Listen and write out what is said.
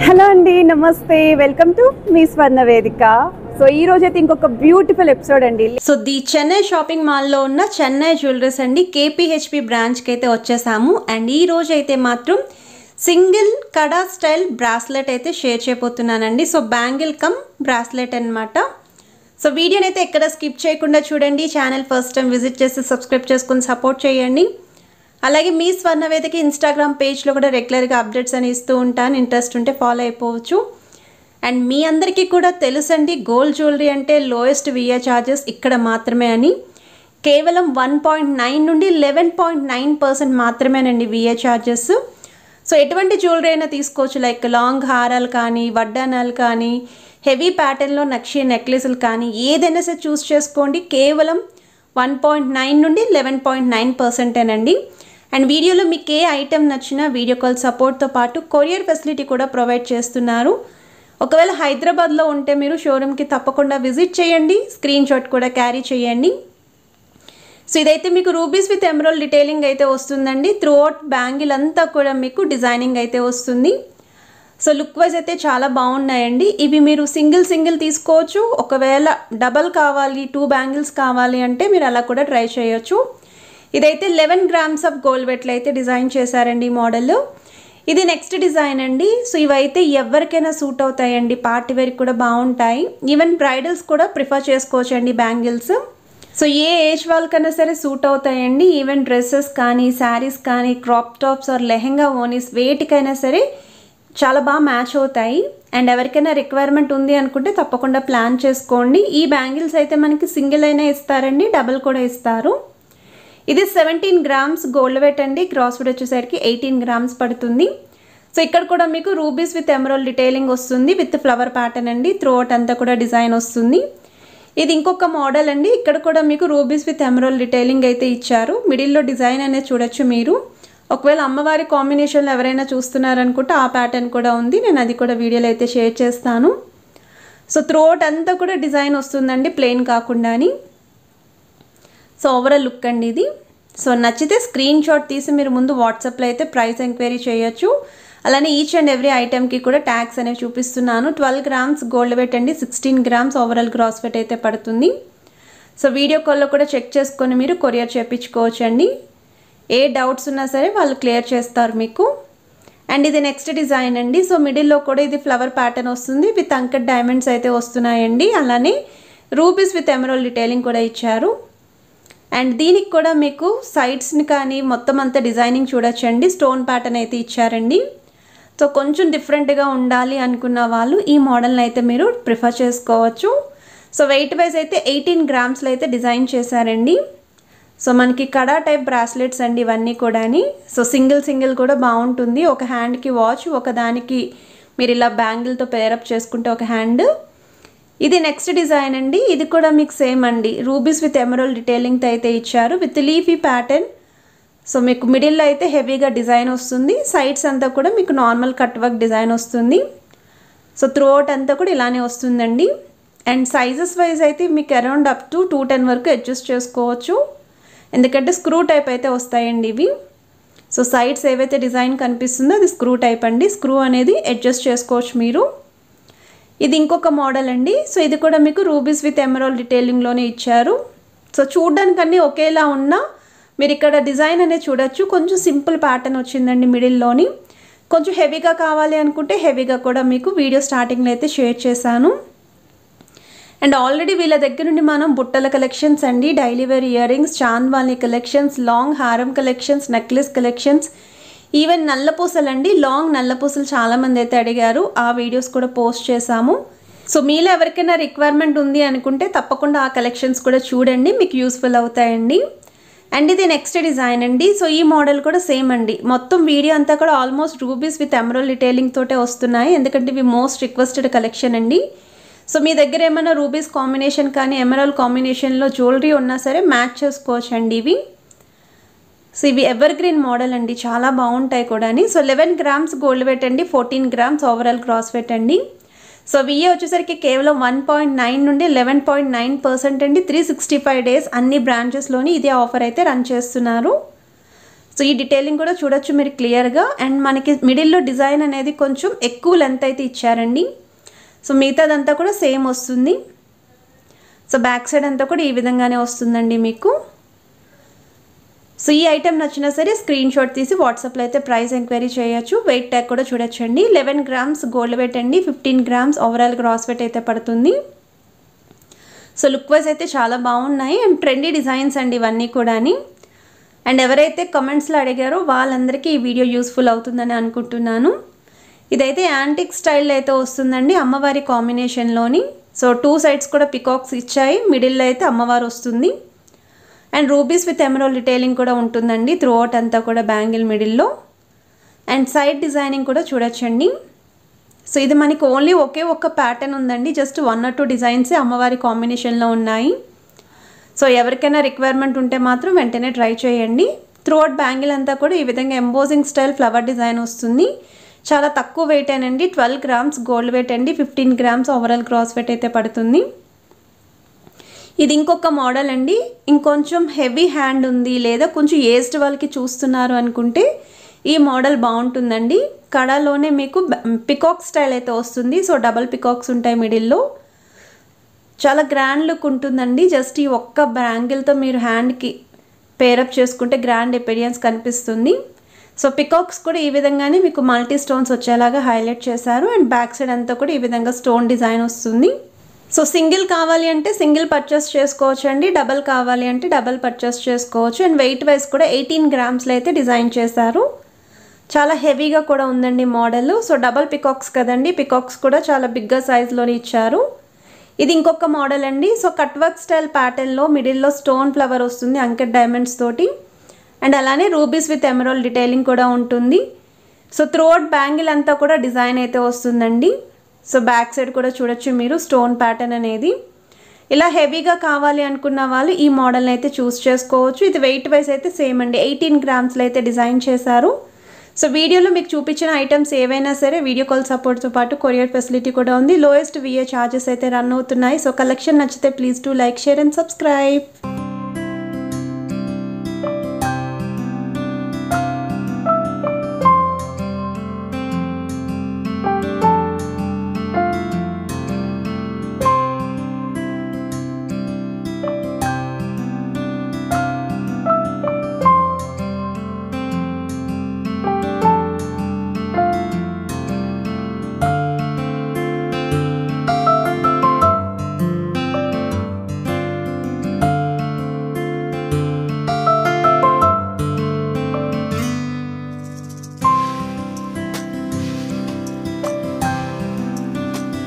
Hello అండి, నమస్తే, welcome to me స్వర్ణ వేదిక. సో ఈ రోజు అయితే ఇంకొక బ్యూటిఫుల్ ఎపిసోడ్ అండి. సో ది చెన్నై షాపింగ్ మాల్లో ఉన్న చెన్నై జ్యువెలరీస్ అండి కేపీహెచ్పి బ్రాంచ్కి అయితే వచ్చేసాము. అండ్ ఈ రోజు అయితే మాత్రం సింగిల్ కడా స్టైల్ బ్రాస్లెట్ అయితే షేర్ చేయబోతున్నానండి. సో బ్యాంగిల్ కమ్ బ్రాస్లెట్ అనమాట. సో వీడియోని అయితే ఎక్కడ స్కిప్ చేయకుండా చూడండి. ఛానల్ ఫస్ట్ టైం విజిట్ చేసి సబ్స్క్రైబ్ చేసుకుని సపోర్ట్ చేయండి. అలాగే మీ స్వర్ణ వేదిక ఇన్స్టాగ్రామ్ పేజ్లో కూడా రెగ్యులర్గా అప్డేట్స్ అని ఇస్తూ ఉంటాను. ఇంట్రెస్ట్ ఉంటే ఫాలో అయిపోవచ్చు. అండ్ మీ అందరికీ కూడా తెలుసండి, గోల్డ్ జ్యువెలరీ అంటే లోయెస్ట్ విఏ ఛార్జెస్ ఇక్కడ మాత్రమే అని. కేవలం 1.9 నుండి 11.9% మాత్రమేనండి విఏ ఛార్జెస్. సో ఎటువంటి జ్యువెలరీ అయినా తీసుకోవచ్చు, లైక్ లాంగ్ హారాలు కానీ, వడ్డానాలు కానీ, హెవీ ప్యాటర్న్లో నక్షి నెక్లెస్లు కానీ, ఏదైనా సరే చూస్ చేసుకోండి. కేవలం 1.9 నుండి 11.9%ఏనండి. అండ్ వీడియోలో మీకు ఏ ఐటెం నచ్చినా వీడియో కాల్ సపోర్ట్తో పాటు కొరియర్ ఫెసిలిటీ కూడా ప్రొవైడ్ చేస్తున్నారు. ఒకవేళ హైదరాబాద్లో ఉంటే మీరు షోరూమ్కి తప్పకుండా విజిట్ చేయండి. స్క్రీన్ షాట్ కూడా క్యారీ చేయండి. సో ఇదైతే మీకు రూబీస్ విత్ ఎమరాల్డ్ డీటెయిలింగ్ అయితే వస్తుందండి. త్రూ అవుట్ బ్యాంగిల్ అంతా కూడా మీకు డిజైనింగ్ అయితే వస్తుంది. సో లుక్ వైజ్ అయితే చాలా బాగున్నాయండి. ఇవి మీరు సింగిల్ తీసుకోవచ్చు. ఒకవేళ డబల్ కావాలి, 2 బ్యాంగిల్స్ కావాలి అంటే మీరు అలా కూడా ట్రై చేయొచ్చు. ఇదైతే 11 గ్రామ్స్ ఆఫ్ గోల్డ్ వెట్లు అయితే డిజైన్ చేశారండి ఈ మోడల్. ఇది నెక్స్ట్ డిజైన్ అండి. సో ఇవైతే ఎవరికైనా సూట్ అవుతాయండి, పార్టీ వేర్కి కూడా బాగుంటాయి. ఈవెన్ బ్రైడల్స్ కూడా ప్రిఫర్ చేసుకోవచ్చు అండి బ్యాంగిల్స్. సో ఏ ఏజ్ వాళ్ళకైనా సరే సూట్ అవుతాయండి. ఈవెన్ డ్రెస్సెస్ కానీ, శారీస్ కానీ, క్రాప్ టాప్స్ ఆర్ లెహెంగా ఓనీస్ వేటికైనా సరే చాలా బాగా మ్యాచ్ అవుతాయి. అండ్ ఎవరికైనా రిక్వైర్మెంట్ ఉంది అనుకుంటే తప్పకుండా ప్లాన్ చేసుకోండి. ఈ బ్యాంగిల్స్ అయితే మనకి సింగిల్ అయినా ఇస్తారండి, డబుల్ కూడా ఇస్తారు. ఇది 17 గ్రామ్స్ గోల్డ్ వెయిట్ అండి. క్రాస్ వెయిట్ వచ్చేసరికి 18 గ్రామ్స్ పడుతుంది. సో ఇక్కడ కూడా మీకు రూబీస్ విత్ ఎమరాల్డ్ డీటెయిలింగ్ వస్తుంది, విత్ ఫ్లవర్ ప్యాటర్న్ అండి. త్రూ అవుట్ అంతా కూడా డిజైన్ వస్తుంది. ఇది ఇంకొక మోడల్ అండి. ఇక్కడ కూడా మీకు రూబీస్ విత్ ఎమరాల్డ్ డీటెయిలింగ్ అయితే ఇచ్చారు. మిడిల్లో డిజైన్ అనేది చూడొచ్చు మీరు. ఒకవేళ అమ్మవారి కాంబినేషన్లో ఎవరైనా చూస్తున్నారనుకుంటే ఆ ప్యాటర్న్ కూడా ఉంది. నేను అది కూడా వీడియోలో అయితే షేర్ చేస్తాను. సో త్రూ అవుట్ అంతా కూడా డిజైన్ వస్తుందండి, ప్లెయిన్ కాకుండాని. సో ఓవరాల్ లుక్ అండి ఇది. సో నచ్చితే స్క్రీన్ షాట్ తీసి మీరు ముందు వాట్సాప్లో అయితే ప్రైస్ ఎంక్వైరీ చేయొచ్చు. అలానే ఈచ్ అండ్ ఎవ్రీ ఐటెంకి కూడా ట్యాగ్స్ అనేవి చూపిస్తున్నాను. 12 గ్రామ్స్ గోల్డ్ వెయిట్ అండి, 16 గ్రామ్స్ ఓవరాల్ గ్రాస్ వెయిట్ అయితే పడుతుంది. సో వీడియో కాల్లో కూడా చెక్ చేసుకొని మీరు కొరియర్ చేయించుకోవచ్చు అండి. ఏ డౌట్స్ ఉన్నా సరే వాళ్ళు క్లియర్ చేస్తారు మీకు. అండ్ ఇది నెక్స్ట్ డిజైన్ అండి. సో మిడిల్లో కూడా ఇది ఫ్లవర్ ప్యాటర్న్ వస్తుంది, విత్ అంకట్ డైమండ్స్ అయితే వస్తున్నాయండి. అలానే రూబీస్ విత్ ఎమరాల్డ్ డీటెయిలింగ్ కూడా ఇచ్చారు. అండ్ దీనికి కూడా మీకు సైడ్స్ని కానీ మొత్తం అంతా డిజైనింగ్ చూడొచ్చండి. స్టోన్ ప్యాటర్న్ అయితే ఇచ్చారండి. సో కొంచెం డిఫరెంట్గా ఉండాలి అనుకున్న వాళ్ళు ఈ మోడల్ని అయితే మీరు ప్రిఫర్ చేసుకోవచ్చు. సో వెయిట్ వైజ్ అయితే 18 గ్రామ్స్లో అయితే డిజైన్ చేశారండి. సో మనకి కడా టైప్ బ్రాస్లెట్స్ అండి ఇవన్నీ కూడాని. సో సింగిల్ కూడా బాగుంటుంది. ఒక హ్యాండ్కి వాచ్, ఒక దానికి మీరు ఇలా బ్యాంగిల్తో పేరప్ చేసుకుంటే ఒక హ్యాండ్. ఇది నెక్స్ట్ డిజైన్ అండి. ఇది కూడా మీకు సేమ్ అండి, రూబీస్ విత్ ఎమరాల్డ్ డీటెయిలింగ్తో అయితే ఇచ్చారు, విత్ లీఫీ ప్యాటర్న్. సో మీకు మిడిల్లో అయితే హెవీగా డిజైన్ వస్తుంది. సైడ్స్ అంతా కూడా మీకు నార్మల్ కట్ వర్క్ డిజైన్ వస్తుంది. సో త్రూ అవుట్ అంతా కూడా ఇలానే వస్తుందండి. అండ్ సైజెస్ వైజ్ అయితే మీకు అరౌండ్ అప్ టు 210 వరకు అడ్జస్ట్ చేసుకోవచ్చు, ఎందుకంటే స్క్రూ టైప్ అయితే వస్తాయండి ఇవి. సో సైడ్స్ ఏవైతే డిజైన్ కనిపిస్తుందో అది స్క్రూ టైప్ అండి. స్క్రూ అనేది అడ్జస్ట్ చేసుకోవచ్చు మీరు. ఇది ఇంకొక మోడల్ అండి. సో ఇది కూడా మీకు రూబీస్ విత్ ఎమరాల్డ్ డీటెయిలింగ్లోనే ఇచ్చారు. సో చూడ్డానికన్నీ ఒకేలా ఉన్నా మీరు ఇక్కడ డిజైన్ అనేది చూడొచ్చు. కొంచెం సింపుల్ ప్యాటర్న్ వచ్చిందండి మిడిల్లోని. కొంచెం హెవీగా కావాలి అనుకుంటే హెవీగా కూడా మీకు వీడియో స్టార్టింగ్లో అయితే షేర్ చేశాను. అండ్ ఆల్రెడీ వీళ్ళ దగ్గర నుండి మనం బుట్టల కలెక్షన్స్ అండి, డైలీ వేర్ ఇయర్ రింగ్స్, చాంద్వాని కలెక్షన్స్, లాంగ్ హారం కలెక్షన్స్, నెక్లెస్ కలెక్షన్స్, ఈవెన్ నల్లపూసలు అండి. లాంగ్ నల్లపూసలు చాలామంది అయితే అడిగారు, ఆ వీడియోస్ కూడా పోస్ట్ చేశాము. సో మీలో ఎవరికైనా రిక్వైర్మెంట్ ఉంది అనుకుంటే తప్పకుండా ఆ కలెక్షన్స్ కూడా చూడండి, మీకు యూస్ఫుల్ అవుతాయండి. అండ్ ఇది నెక్స్ట్ డిజైన్ అండి. సో ఈ మోడల్ కూడా సేమ్ అండి. మొత్తం వీడియో అంతా కూడా almost rubies with emerald detailing తోటే వస్తున్నాయి, ఎందుకంటే ఇవి మోస్ట్ రిక్వెస్టెడ్ కలెక్షన్ అండి. సో మీ దగ్గర ఏమైనా రూబీస్ కాంబినేషన్ కానీ ఎమరాల్డ్ కాంబినేషన్లో జ్యువెలరీ ఉన్నా సరే మ్యాచ్ చేసుకోవచ్చు అండి ఇవి. సో ఇవి ఎవర్ గ్రీన్ మోడల్ అండి, చాలా బాగుంటాయి కూడా. సో 11 గ్రామ్స్ గోల్డ్ వెయిట్ అండి, 14 గ్రామ్స్ ఓవరాల్ క్రాస్ వెయిట్ అండి. సో విఏ వచ్చేసరికి కేవలం 1.9 నుండి 11.9% అండి. 365 డేస్ అన్ని బ్రాంచెస్లోని ఇదే ఆఫర్ అయితే రన్ చేస్తున్నారు. సో ఈ డీటెయిలింగ్ కూడా చూడొచ్చు మీరు క్లియర్గా. అండ్ మనకి మిడిల్లో డిజైన్ అనేది కొంచెం ఎక్కువ లెంత్ అయితే ఇచ్చారండి. సో మిగతాదంతా కూడా సేమ్ వస్తుంది. సో బ్యాక్ సైడ్ అంతా కూడా ఈ విధంగానే వస్తుందండి మీకు. సో ఈ ఐటెం నచ్చినా సరే స్క్రీన్ షాట్ తీసి వాట్సాప్లో అయితే ప్రైస్ ఎంక్వైరీ చేయొచ్చు. వెయిట్ ట్యాగ్ కూడా చూడొచ్చండి. 11 గ్రామ్స్ గోల్డ్ వెయిట్ అండి, 15 గ్రామ్స్ ఓవరాల్ గ్రాస్ వెయిట్ అయితే పడుతుంది. సో లుక్ వైజ్ అయితే చాలా బాగున్నాయి అండ్ ట్రెండీ డిజైన్స్ అండి ఇవన్నీ కూడా. అండ్ ఎవరైతే కమెంట్స్లో అడిగారో వాళ్ళందరికీ ఈ వీడియో యూస్ఫుల్ అవుతుందని అనుకుంటున్నాను. ఇదైతే యాంటిక్ స్టైల్లో అయితే వస్తుందండి, అమ్మవారి కాంబినేషన్లోని. సో 2 సైడ్స్ కూడా పికాక్స్ ఇచ్చాయి, మిడిల్లో అయితే అమ్మవారు వస్తుంది. And rubies with emerald detailing కూడా ఉంటుందండి త్రూ అవుట్ అంతా కూడా బ్యాంగిల్ మిడిల్లో. అండ్ సైడ్ డిజైనింగ్ కూడా చూడొచ్చండి. సో ఇది మనకి ఓన్లీ ఒకే ఒక్క ప్యాటర్న్ ఉందండి, జస్ట్ 1 or 2 డిజైన్సే అమ్మవారి కాంబినేషన్లో ఉన్నాయి. సో ఎవరికైనా రిక్వైర్మెంట్ ఉంటే మాత్రం వెంటనే ట్రై చేయండి. త్రూ అవుట్ బ్యాంగిల్ అంతా కూడా ఈ విధంగా ఎంబోజింగ్ స్టైల్ ఫ్లవర్ డిజైన్ వస్తుంది. చాలా తక్కువ వెయిట్ అండి, 12 గ్రామ్స్ గోల్డ్ వెయిట్ అండి, 15 గ్రామ్స్ ఓవరాల్ గ్రాస్ వెయిట్ అయితే పడుతుంది. ఇది ఇంకొక మోడల్ అండి, ఇంకొంచెం హెవీ హ్యాండ్ ఉంది లేదా కొంచెం ఏజ్డ్ వాళ్ళకి చూస్తున్నారు అనుకుంటే ఈ మోడల్ బాగుంటుందండి. కడాలోనే మీకు పికాక్ స్టైల్ అయితే వస్తుంది. సో డబల్ పికాక్స్ ఉంటాయి మిడిల్లో, చాలా గ్రాండ్ లుక్ ఉంటుందండి. జస్ట్ ఈ ఒక్క బ్యాంగిల్తో మీరు హ్యాండ్కి పేరప్ చేసుకుంటే గ్రాండ్ ఎపీరియన్స్ కనిపిస్తుంది. సో పికాక్స్ కూడా ఈ విధంగానే మీకు మల్టీ స్టోన్స్ వచ్చేలాగా హైలైట్ చేశారు. అండ్ బ్యాక్ సైడ్ అంతా కూడా ఈ విధంగా స్టోన్ డిజైన్ వస్తుంది. సో సింగిల్ కావాలి అంటే సింగిల్ పర్చేస్ చేసుకోవచ్చు అండి, డబల్ కావాలి అంటే డబల్ పర్చేస్ చేసుకోవచ్చు. అండ్ వెయిట్ వైజ్ కూడా 18 గ్రామ్స్లో అయితే డిజైన్ చేశారు. చాలా హెవీగా కూడా ఉందండి మోడల్. సో డబల్ పికాక్స్ కదండి, పికాక్స్ కూడా చాలా బిగ్గర్ సైజ్లోనే ఇచ్చారు. ఇది ఇంకొక మోడల్ అండి. సో కట్ వర్క్ స్టైల్ ప్యాటర్న్లో మిడిల్లో స్టోన్ ఫ్లవర్ వస్తుంది అంకెట్ డైమండ్స్ తోటి. అండ్ అలానే రూబీస్ విత్ ఎమరాల్డ్ డిటైలింగ్ కూడా ఉంటుంది. సో త్రూ అవుట్ బ్యాంగిల్ అంతా కూడా డిజైన్ అయితే వస్తుందండి. సో బ్యాక్ సైడ్ కూడా చూడొచ్చు మీరు స్టోన్ ప్యాటర్న్ అనేది. ఇలా హెవీగా కావాలి అనుకున్న వాళ్ళు ఈ మోడల్ని అయితే చూస్ చేసుకోవచ్చు. ఇది వెయిట్ వైజ్ అయితే సేమ్ అండి, 18 గ్రామ్స్లో అయితే డిజైన్ చేశారు. సో వీడియోలో మీకు చూపించిన ఐటమ్స్ ఏవైనా సరే వీడియో కాల్ సపోర్ట్తో పాటు కొరియర్ ఫెసిలిటీ కూడా ఉంది. లోయెస్ట్ VA ఛార్జెస్ అయితే రన్ అవుతున్నాయి. సో కలెక్షన్ నచ్చితే please do like, share and subscribe.